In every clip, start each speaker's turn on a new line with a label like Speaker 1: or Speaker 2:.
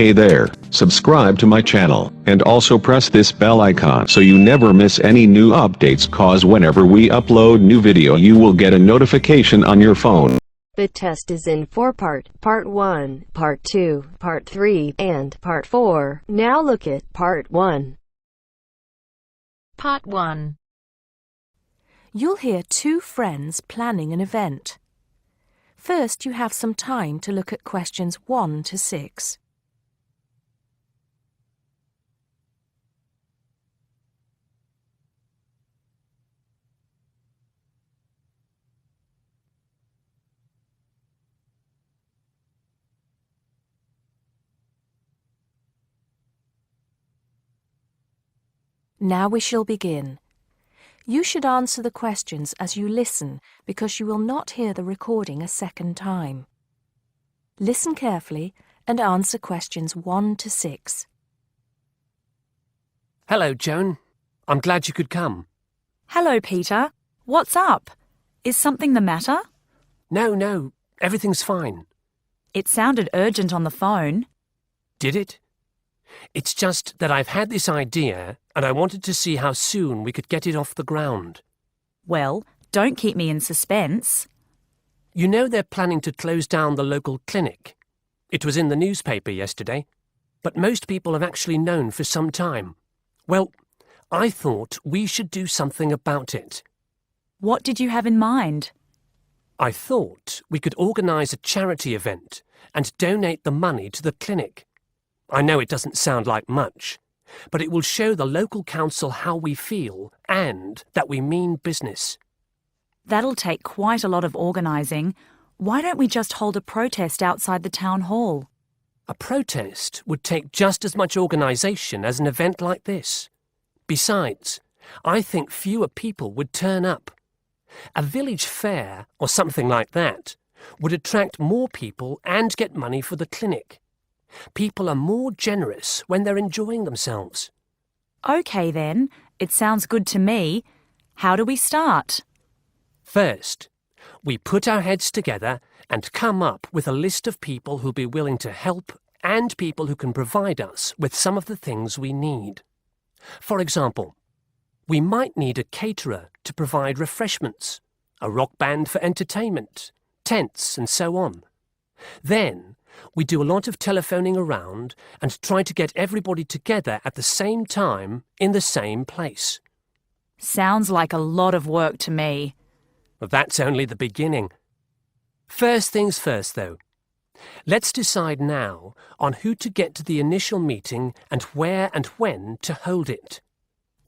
Speaker 1: Hey there, subscribe to my channel, and also press this bell icon so you never miss any new updates, cause whenever we upload new video you will get a notification on your phone.
Speaker 2: The test is in 4 parts, Part 1, Part 2, Part 3, and Part 4. Now look at Part 1.
Speaker 3: Part 1.
Speaker 4: You'll hear two friends planning an event. First, you have some time to look at questions 1 to 6. Now we shall begin. You should answer the questions as you listen because you will not hear the recording a second time. Listen carefully and answer questions 1 to 6.
Speaker 5: Hello, Joan. I'm glad you could come.
Speaker 3: Hello, Peter. What's up? Is something the matter?
Speaker 5: No, everything's fine.
Speaker 3: It sounded urgent on the phone.
Speaker 5: Did it? It's just that I've had this idea and I wanted to see how soon we could get it off the ground.
Speaker 3: Well, don't keep me in suspense.
Speaker 5: You know they're planning to close down the local clinic. It was in the newspaper yesterday, but most people have actually known for some time. Well, I thought we should do something about it.
Speaker 3: What did you have in mind?
Speaker 5: I thought we could organise a charity event and donate the money to the clinic. I know it doesn't sound like much, but it will show the local council how we feel and that we mean business.
Speaker 3: That'll take quite a lot of organising. Why don't we just hold a protest outside the town hall?
Speaker 5: A protest would take just as much organisation as an event like this. Besides, I think fewer people would turn up. A village fair or something like that would attract more people and get money for the clinic. People are more generous when they're enjoying themselves.
Speaker 3: OK then, it sounds good to me. How do we start?
Speaker 5: First, we put our heads together and come up with a list of people who'll be willing to help and people who can provide us with some of the things we need. For example, we might need a caterer to provide refreshments, a rock band for entertainment, tents and so on. Then, we do a lot of telephoning around and try to get everybody together at the same time in the same place.
Speaker 3: Sounds like a lot of work to me.
Speaker 5: Well, that's only the beginning. First things first, though. Let's decide now on who to get to the initial meeting and where and when to hold it.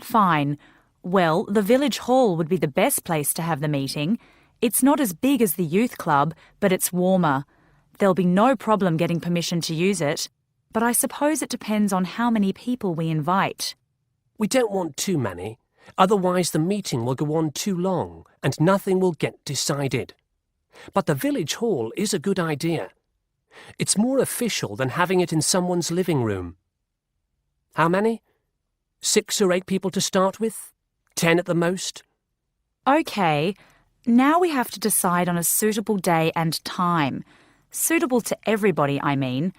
Speaker 3: Fine. Well, the village hall would be the best place to have the meeting. It's not as big as the youth club, but it's warmer. There'll be no problem getting permission to use it, but I suppose it depends on how many people we invite.
Speaker 5: We don't want too many, otherwise the meeting will go on too long and nothing will get decided. But the village hall is a good idea. It's more official than having it in someone's living room. How many? 6 or 8 people to start with? 10 at the most?
Speaker 3: OK, now we have to decide on a suitable day and time. Suitable to everybody, I mean.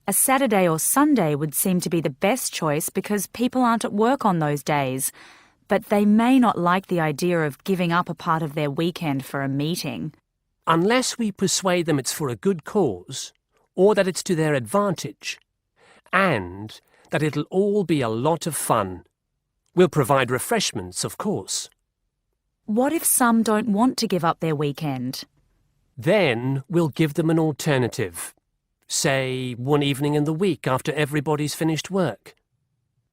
Speaker 3: A Saturday or Sunday would seem to be the best choice because people aren't at work on those days. But they may not like the idea of giving up a part of their weekend for a meeting.
Speaker 5: Unless we persuade them it's for a good cause, or that it's to their advantage, and that it'll all be a lot of fun. We'll provide refreshments, of course.
Speaker 3: What if some don't want to give up their weekend?
Speaker 5: Then we'll give them an alternative. Say, one evening in the week after everybody's finished work.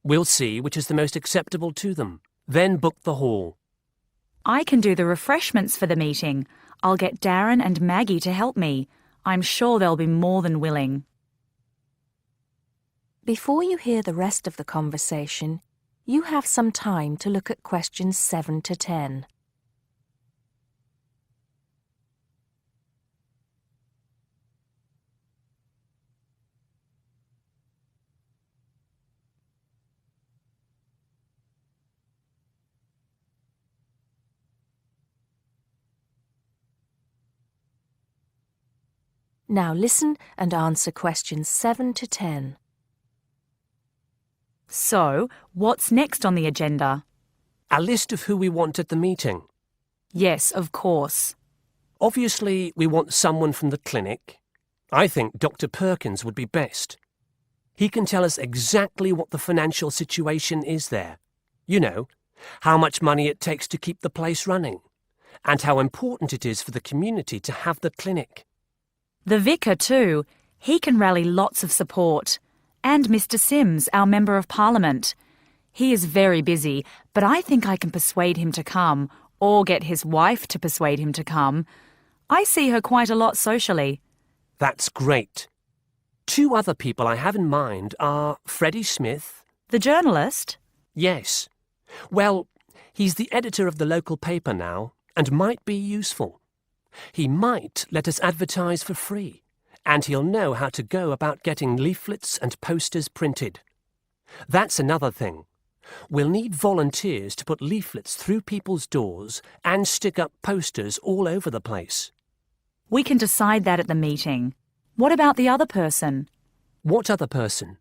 Speaker 5: We'll see which is the most acceptable to them. Then book the hall.
Speaker 3: I can do the refreshments for the meeting. I'll get Darren and Maggie to help me. I'm sure they'll be more than willing.
Speaker 4: Before you hear the rest of the conversation, you have some time to look at questions 7 to 10. Now listen and answer questions 7 to 10.
Speaker 3: So, what's next on the agenda?
Speaker 5: A list of who we want at the meeting.
Speaker 3: Yes, of course.
Speaker 5: Obviously, we want someone from the clinic. I think Dr. Perkins would be best. He can tell us exactly what the financial situation is there. You know, how much money it takes to keep the place running, and how important it is for the community to have the clinic.
Speaker 3: The vicar too. He can rally lots of support. And Mr. Sims, our Member of Parliament. He is very busy, but I think I can persuade him to come, or get his wife to persuade him to come. I see her quite a lot socially.
Speaker 5: That's great. 2 other people I have in mind are Freddie Smith.
Speaker 3: The journalist?
Speaker 5: Yes. Well, he's the editor of the local paper now, and might be useful. He might let us advertise for free, and he'll know how to go about getting leaflets and posters printed. That's another thing. We'll need volunteers to put leaflets through people's doors and stick up posters all over the place.
Speaker 3: We can decide that at the meeting. What about the other person?
Speaker 5: What other person?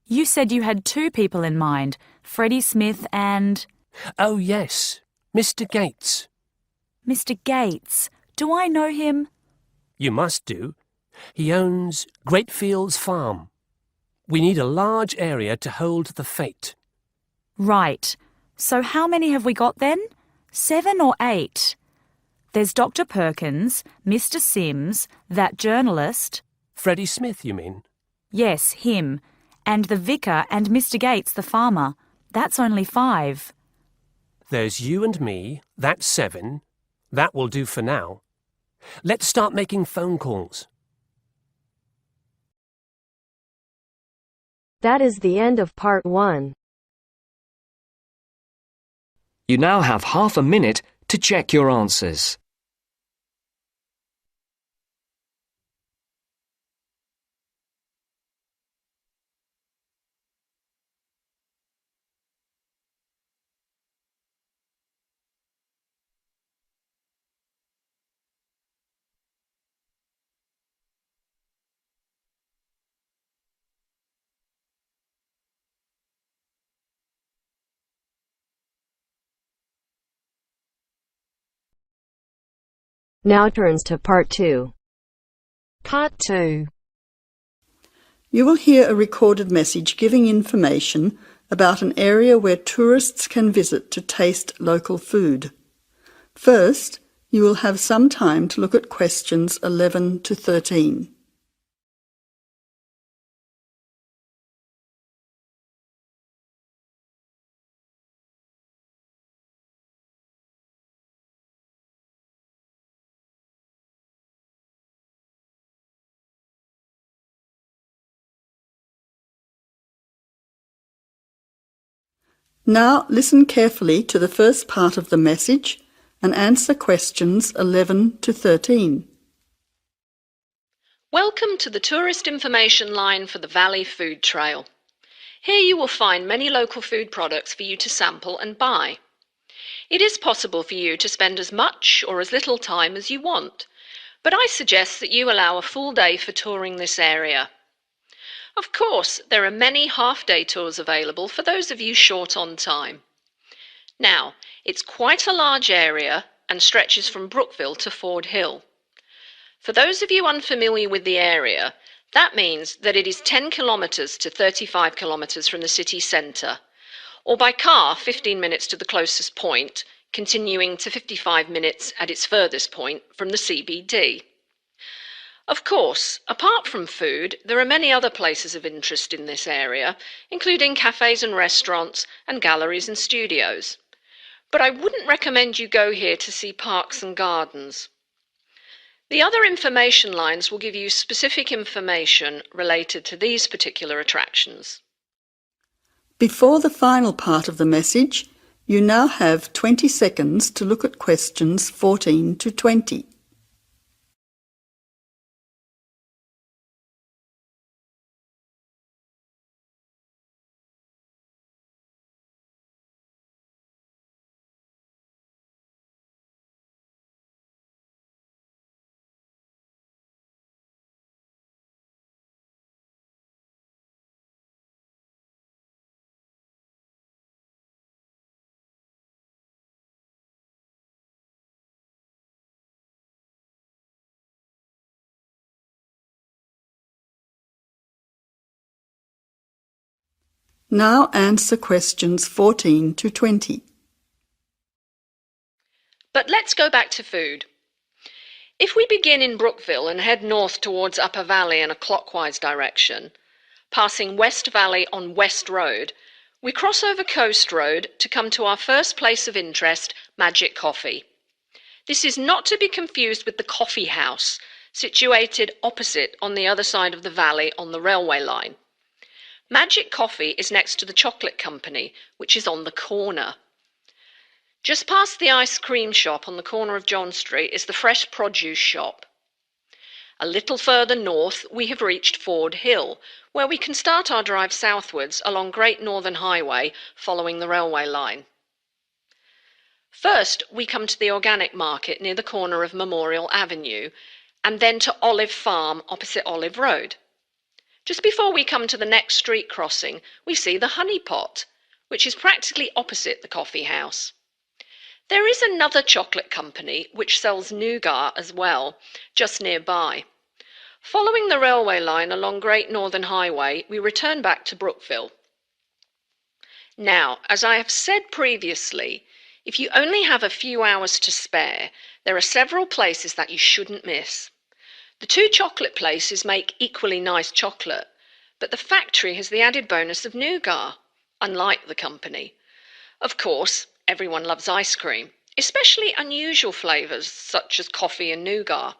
Speaker 3: You said you had 2 people in mind, Freddie Smith and...
Speaker 5: Oh, yes, Mr. Gates.
Speaker 3: Mr. Gates. Do I know him?
Speaker 5: You must do. He owns Greatfields Farm. We need a large area to hold the fete.
Speaker 3: Right. So how many have we got then? 7 or 8? There's Dr. Perkins, Mr. Sims, that journalist...
Speaker 5: Freddie Smith, you mean?
Speaker 3: Yes, him. And the vicar and Mr. Gates, the farmer. That's only 5.
Speaker 5: There's you and me, that's 7. That will do for now. Let's start making phone calls.
Speaker 2: That is the end of part 1.
Speaker 6: You now have half a minute to check your answers.
Speaker 2: Now turns to part 2.
Speaker 4: Part 2.
Speaker 7: You will hear a recorded message giving information about an area where tourists can visit to taste local food. First, you will have some time to look at questions 11 to 13. Now listen carefully to the first part of the message and answer questions 11 to 13.
Speaker 8: Welcome to the tourist information line for the Valley Food Trail. Here you will find many local food products for you to sample and buy. It is possible for you to spend as much or as little time as you want, but I suggest that you allow a full day for touring this area. Of course, there are many half-day tours available for those of you short on time. Now, it's quite a large area and stretches from Brookville to Ford Hill. For those of you unfamiliar with the area, that means that it is 10 kilometres to 35 kilometres from the city centre, or by car 15 minutes to the closest point, continuing to 55 minutes at its furthest point from the CBD. Of course, apart from food, there are many other places of interest in this area, including cafes and restaurants and galleries and studios. But I wouldn't recommend you go here to see parks and gardens. The other information lines will give you specific information related to these particular attractions.
Speaker 7: Before the final part of the message, you now have 20 seconds to look at questions 14 to 20. Now answer questions 14 to 20.
Speaker 8: But let's go back to food. If we begin in Brookville and head north towards Upper Valley in a clockwise direction, passing West Valley on West Road, we cross over Coast Road to come to our first place of interest, Magic Coffee. This is not to be confused with the coffee house, situated opposite on the other side of the valley on the railway line. Magic Coffee is next to the chocolate company, which is on the corner. Just past the ice cream shop on the corner of John Street is the fresh produce shop. A little further north, we have reached Ford Hill, where we can start our drive southwards along Great Northern Highway following the railway line. First, we come to the organic market near the corner of Memorial Avenue, and then to Olive Farm opposite Olive Road. Just before we come to the next street crossing, we see the Honey Pot, which is practically opposite the coffee house. There is another chocolate company which sells nougat as well, just nearby. Following the railway line along Great Northern Highway, we return back to Brookville. Now, as I have said previously, if you only have a few hours to spare, there are several places that you shouldn't miss. The two chocolate places make equally nice chocolate, but the factory has the added bonus of nougat, unlike the company. Of course, everyone loves ice cream, especially unusual flavours such as coffee and nougat,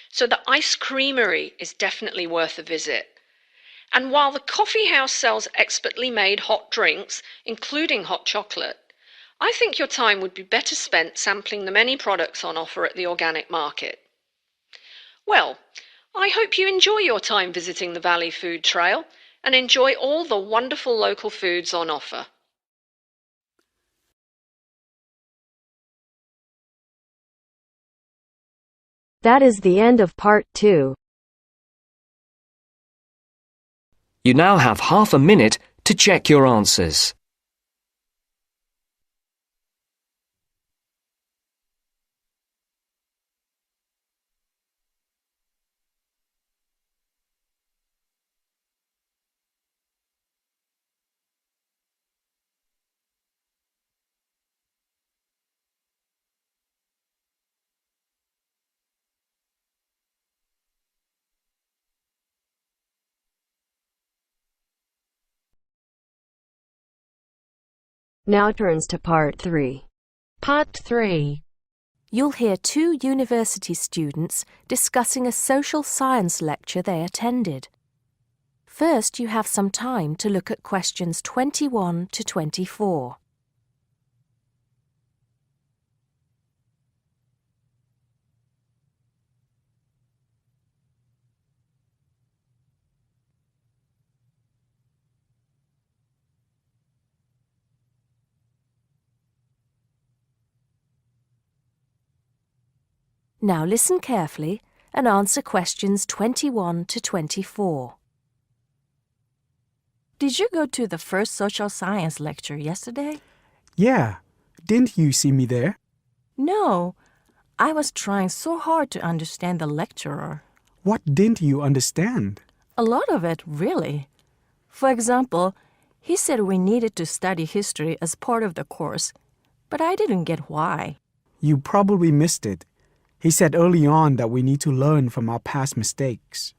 Speaker 8: so the ice creamery is definitely worth a visit. And while the coffee house sells expertly made hot drinks, including hot chocolate, I think your time would be better spent sampling the many products on offer at the organic market. Well, I hope you enjoy your time visiting the Valley Food Trail and enjoy all the wonderful local foods on offer.
Speaker 2: That is the end of part 2.
Speaker 6: You now have half a minute to check your answers.
Speaker 2: Now turns to part 3.
Speaker 4: Part 3. You'll hear two university students discussing a social science lecture they attended. First, you have some time to look at questions 21 to 24. Now listen carefully and answer questions 21 to 24. Did you go to the first social science lecture yesterday?
Speaker 9: Yeah. Didn't you see me there?
Speaker 4: No. I was trying so hard to understand the lecturer.
Speaker 9: What didn't you understand?
Speaker 4: A lot of it, really. For example, he said we needed to study history as part of the course, but I didn't get why.
Speaker 9: You probably missed it. He said early on that we need to learn from our past mistakes.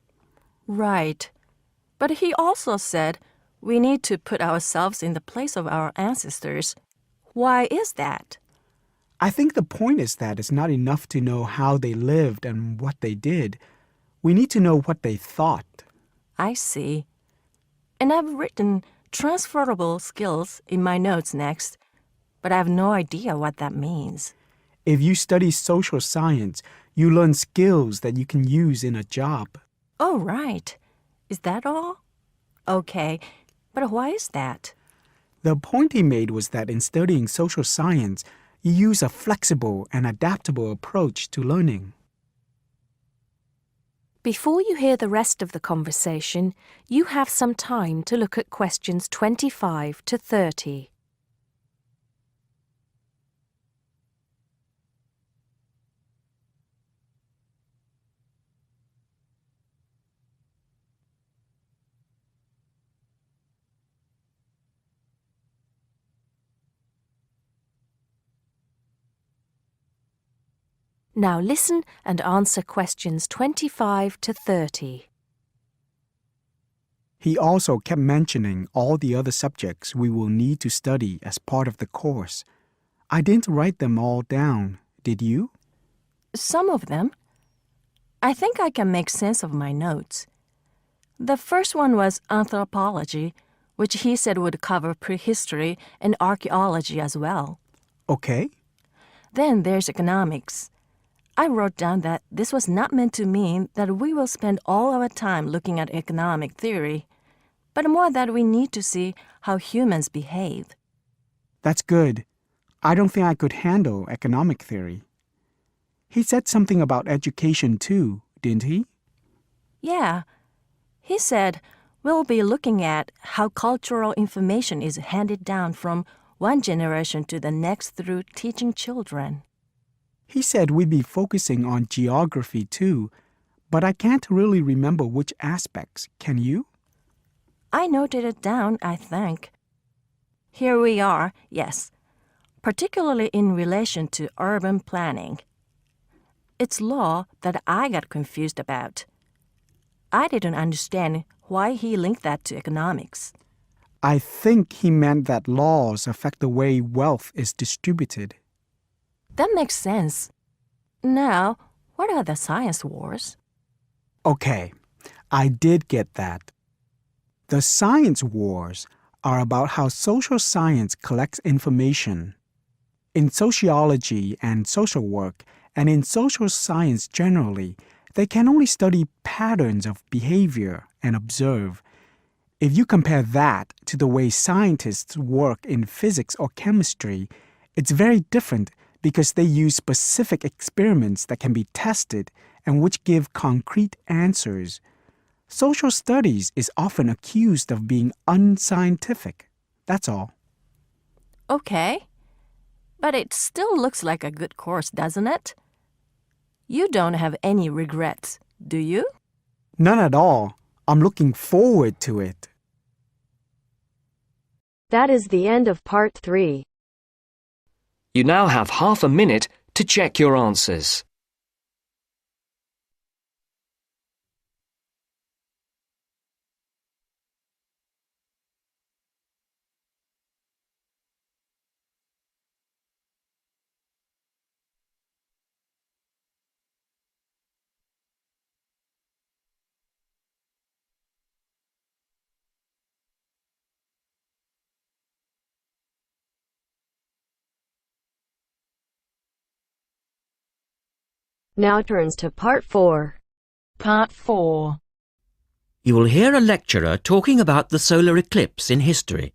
Speaker 4: Right. But he also said we need to put ourselves in the place of our ancestors. Why is that?
Speaker 9: I think the point is that it's not enough to know how they lived and what they did. We need to know what they thought.
Speaker 4: I see. And I've written transferable skills in my notes next, but I have no idea what that means.
Speaker 9: If you study social science, you learn skills that you can use in a job.
Speaker 4: Oh, right. Is that all? Okay, but why is that?
Speaker 9: The point he made was that in studying social science, you use a flexible and adaptable approach to learning.
Speaker 4: Before you hear the rest of the conversation, you have some time to look at questions 25 to 30. Now listen and answer questions 25 to 30.
Speaker 9: He also kept mentioning all the other subjects we will need to study as part of the course. I didn't write them all down, did you?
Speaker 4: Some of them. I think I can make sense of my notes. The first one was anthropology, which he said would cover prehistory and archaeology as well.
Speaker 9: Okay.
Speaker 4: Then there's economics. I wrote down that this was not meant to mean that we will spend all our time looking at economic theory, but more that we need to see how humans behave.
Speaker 9: That's good. I don't think I could handle economic theory. He said something about education too, didn't he?
Speaker 4: Yeah. He said we'll be looking at how cultural information is handed down from one generation to the next through teaching children.
Speaker 9: He said we'd be focusing on geography too, but I can't really remember which aspects. Can you?
Speaker 4: I noted it down, I think. Here we are, yes, particularly in relation to urban planning. It's law that I got confused about. I didn't understand why he linked that to economics.
Speaker 9: I think he meant that laws affect the way wealth is distributed.
Speaker 4: That makes sense. Now, what are the science wars?
Speaker 9: Okay, I did get that. The science wars are about how social science collects information. In sociology and social work, and in social science generally, they can only study patterns of behavior and observe. If you compare that to the way scientists work in physics or chemistry, it's very different because they use specific experiments that can be tested and which give concrete answers. Social studies is often accused of being unscientific. That's all.
Speaker 4: Okay. But it still looks like a good course, doesn't it? You don't have any regrets, do you?
Speaker 9: None at all. I'm looking forward to it.
Speaker 2: That is the end of part 3.
Speaker 6: You now have half a minute to check your answers.
Speaker 2: Now turns to part 4.
Speaker 4: Part 4.
Speaker 10: You will hear a lecturer talking about the solar eclipse in history.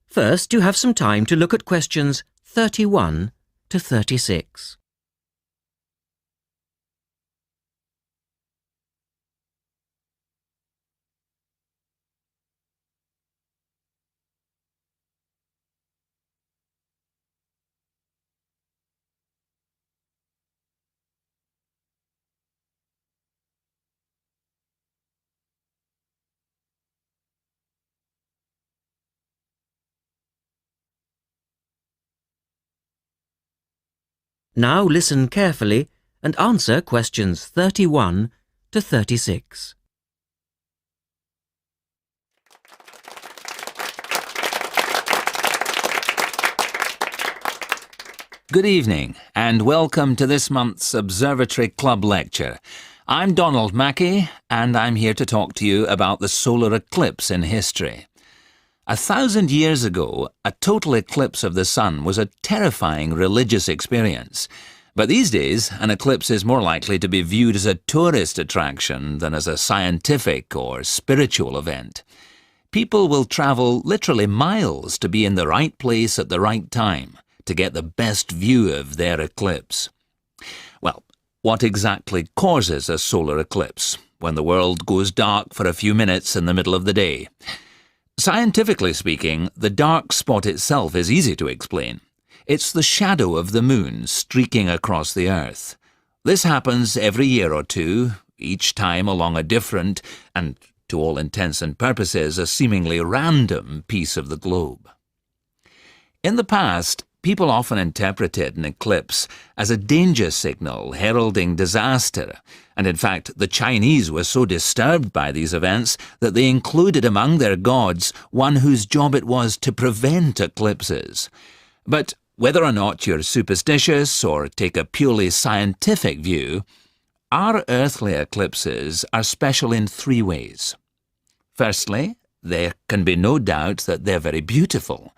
Speaker 10: First, you have some time to look at questions 31 to 36. Now listen carefully and answer questions 31 to 36.
Speaker 11: Good evening and welcome to this month's Observatory Club lecture. I'm Donald Mackey and I'm here to talk to you about the solar eclipse in history. 1,000 years ago, a total eclipse of the sun was a terrifying religious experience. But these days, an eclipse is more likely to be viewed as a tourist attraction than as a scientific or spiritual event. People will travel literally miles to be in the right place at the right time to get the best view of their eclipse. Well, what exactly causes a solar eclipse when the world goes dark for a few minutes in the middle of the day? Scientifically speaking, the dark spot itself is easy to explain. It's the shadow of the moon streaking across the Earth. This happens every year or two, each time along a different, and to all intents and purposes, a seemingly random piece of the globe. In the past, People often interpreted an eclipse as a danger signal heralding disaster, and in fact the Chinese were so disturbed by these events that they included among their gods one whose job it was to prevent eclipses. But whether or not you're superstitious or take a purely scientific view, our earthly eclipses are special in three ways. Firstly, there can be no doubt that they're very beautiful.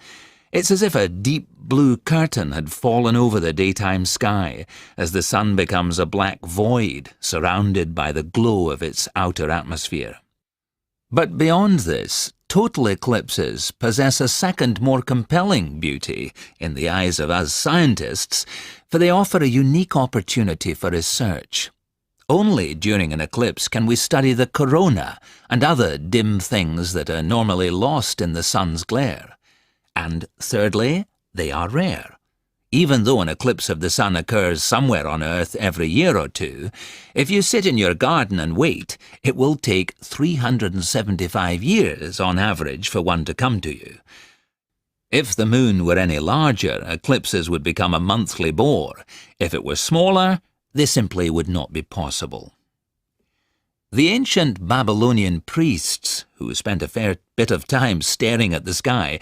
Speaker 11: It's as if a deep blue curtain had fallen over the daytime sky as the sun becomes a black void surrounded by the glow of its outer atmosphere. But beyond this, total eclipses possess a second, more compelling beauty in the eyes of us scientists, for they offer a unique opportunity for research. Only during an eclipse can we study the corona and other dim things that are normally lost in the sun's glare. And thirdly, they are rare. Even though an eclipse of the sun occurs somewhere on Earth every year or two, if you sit in your garden and wait, it will take 375 years on average for one to come to you. If the moon were any larger, eclipses would become a monthly bore. If it were smaller, they simply would not be possible. The ancient Babylonian priests, who spent a fair bit of time staring at the sky,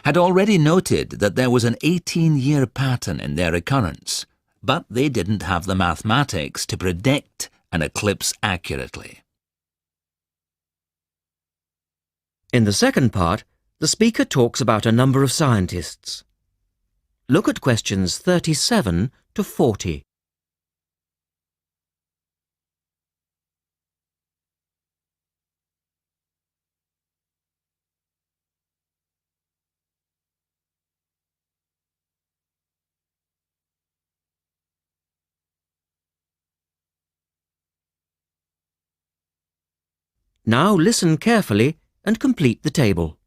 Speaker 11: had already noted that there was an 18-year pattern in their occurrence, but they didn't have the mathematics to predict an eclipse accurately.
Speaker 10: In the second part, the speaker talks about a number of scientists. Look at questions 37 to 40. Now listen carefully and complete the table.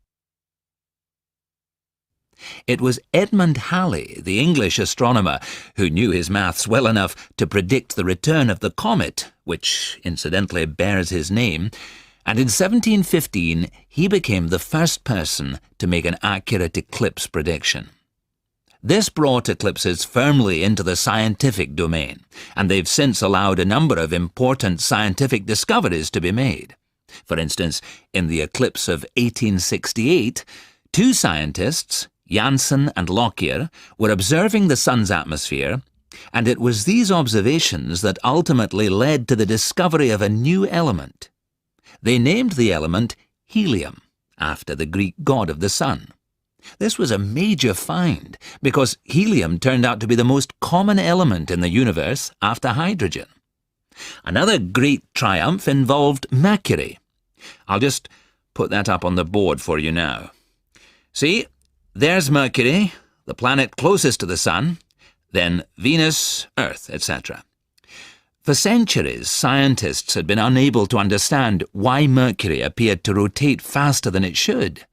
Speaker 11: It was Edmund Halley, the English astronomer, who knew his maths well enough to predict the return of the comet, which incidentally bears his name, and in 1715 he became the first person to make an accurate eclipse prediction. This brought eclipses firmly into the scientific domain, and they've since allowed a number of important scientific discoveries to be made. For instance, in the eclipse of 1868, two scientists, Janssen and Lockyer, were observing the sun's atmosphere, and it was these observations that ultimately led to the discovery of a new element. They named the element helium, after the Greek god of the sun. This was a major find, because helium turned out to be the most common element in the universe after hydrogen. Another great triumph involved Mercury. I'll just put that up on the board for you now. See, there's Mercury, the planet closest to the sun, then Venus, Earth, etc. For centuries, scientists had been unable to understand why Mercury appeared to rotate faster than it should.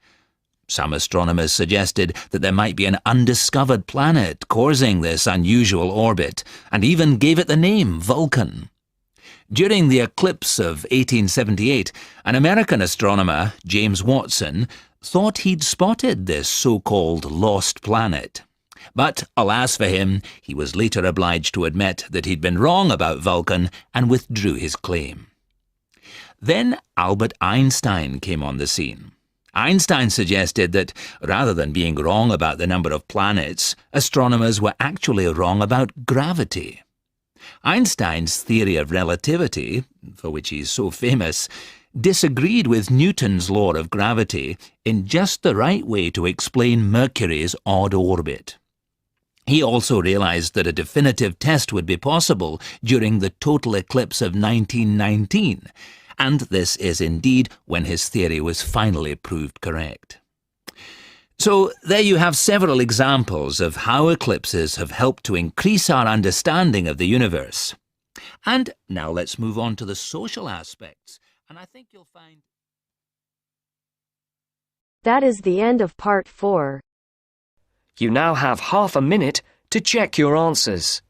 Speaker 11: Some astronomers suggested that there might be an undiscovered planet causing this unusual orbit, and even gave it the name Vulcan. During the eclipse of 1878, an American astronomer, James Watson, thought he'd spotted this so-called lost planet. But, alas for him, he was later obliged to admit that he'd been wrong about Vulcan and withdrew his claim. Then Albert Einstein came on the scene. Einstein suggested that, rather than being wrong about the number of planets, astronomers were actually wrong about gravity. Einstein's theory of relativity, for which he's so famous, disagreed with Newton's law of gravity in just the right way to explain Mercury's odd orbit. He also realized that a definitive test would be possible during the total eclipse of 1919, and this is indeed when his theory was finally proved correct. So there you have several examples of how eclipses have helped to increase our understanding of the universe. And now let's move on to the social aspects, and I think you'll find...
Speaker 2: That is the end of part 4.
Speaker 6: You now have half a minute to check your answers.